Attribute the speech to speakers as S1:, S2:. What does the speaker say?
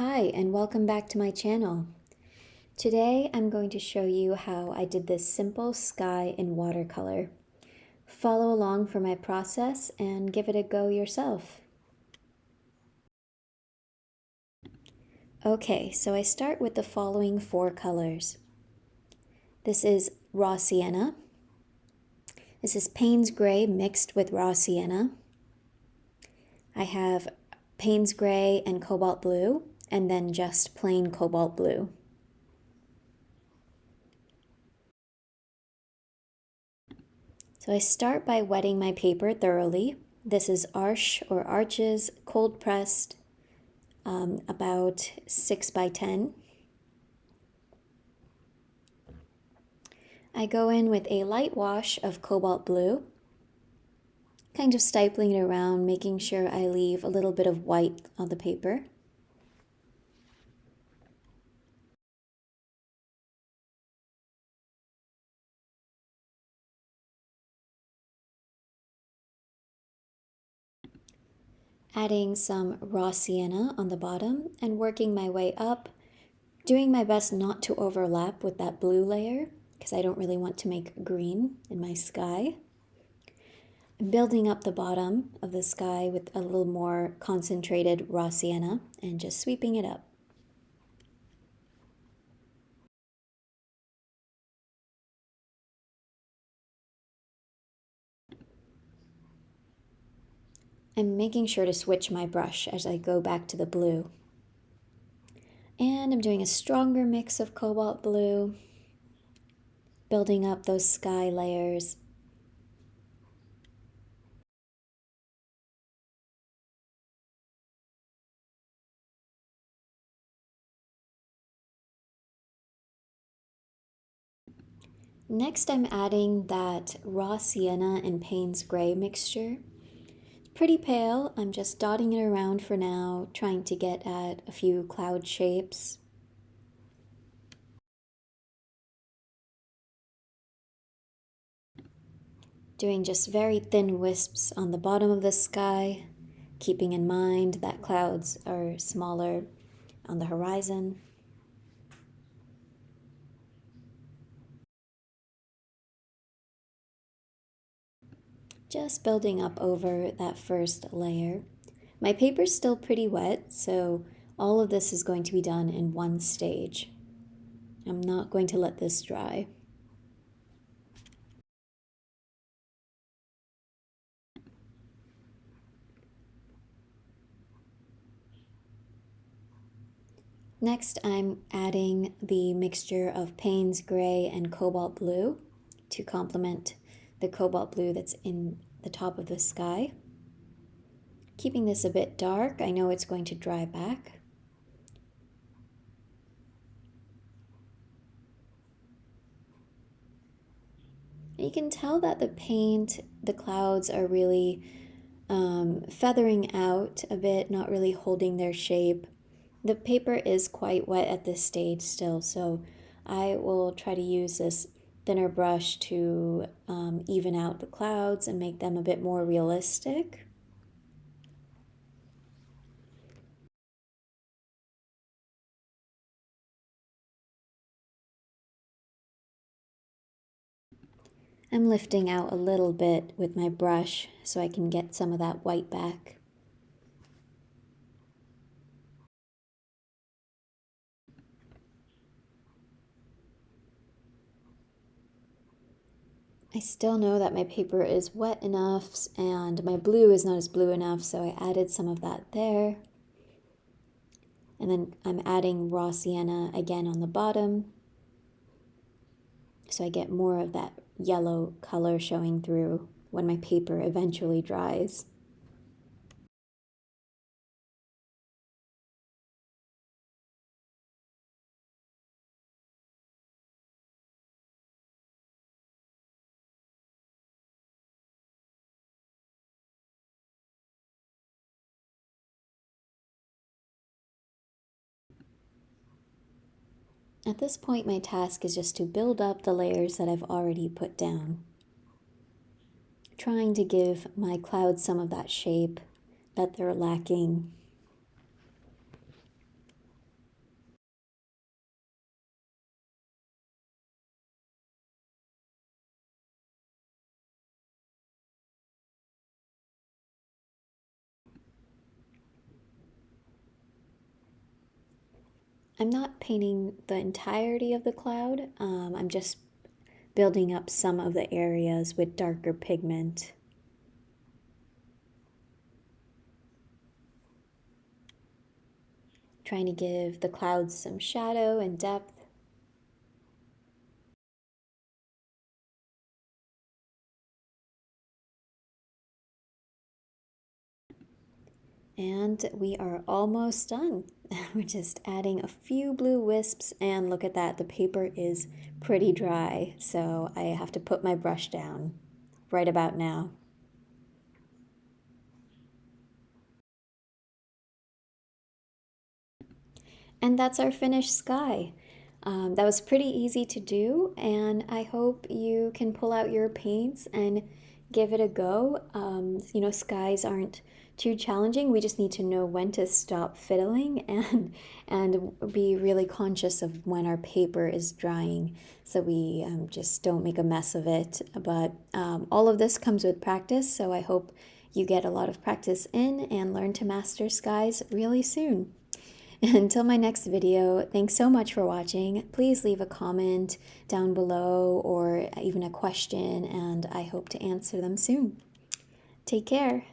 S1: Hi, and welcome back to my channel. Today I'm going to show you how I did this simple sky in watercolor. Follow along for my process and give it a go yourself. Okay, so I start with the following four colors. This is raw sienna. This is Payne's gray mixed with raw sienna. I have Payne's gray and cobalt blue, and then just plain cobalt blue. So I start by wetting my paper thoroughly. This is Arche or Arches cold pressed, about 6 by 10. I go in with a light wash of cobalt blue, kind of stipling it around, making sure I leave a little bit of white on the paper. Adding some raw sienna on the bottom and working my way up, doing my best not to overlap with that blue layer because I don't really want to make green in my sky. Building up the bottom of the sky with a little more concentrated raw sienna and just sweeping it up. I'm making sure to switch my brush as I go back to the blue. And I'm doing a stronger mix of cobalt blue, building up those sky layers. Next, I'm adding that raw sienna and Payne's gray mixture. It's pretty pale. I'm just dotting it around for now, trying to get at a few cloud shapes. Doing just very thin wisps on the bottom of the sky, keeping in mind that clouds are smaller on the horizon. Just building up over that first layer. My paper's still pretty wet, so all of this is going to be done in one stage. I'm not going to let this dry. Next, I'm adding the mixture of Payne's gray and cobalt blue to complement the cobalt blue that's in the top of the sky. Keeping this a bit dark, I know it's going to dry back. You can tell that the clouds are really feathering out a bit, not really holding their shape. The paper is quite wet at this stage still, so I will try to use this thinner brush to even out the clouds and make them a bit more realistic. I'm lifting out a little bit with my brush so I can get some of that white back. I still know that my paper is wet enough and my blue is not as blue enough, so I added some of that there. And then I'm adding raw sienna again on the bottom, so I get more of that yellow color showing through when my paper eventually dries. At this point, my task is just to build up the layers that I've already put down, trying to give my clouds some of that shape that they're lacking. I'm not painting the entirety of the cloud. I'm just building up some of the areas with darker pigment. Trying to give the clouds some shadow and depth. And we are almost done. We're just adding a few blue wisps, and look at that, the paper is pretty dry, so I have to put my brush down right about now. And that's our finished sky. That was pretty easy to do, and I hope you can pull out your paints and give it a go. Skies aren't too challenging. We just need to know when to stop fiddling and be really conscious of when our paper is drying, so we just don't make a mess of it. But all of this comes with practice, so I hope you get a lot of practice in and learn to master skies really soon. Until my next video, thanks so much for watching. Please leave a comment down below or even a question, and I hope to answer them soon. Take care.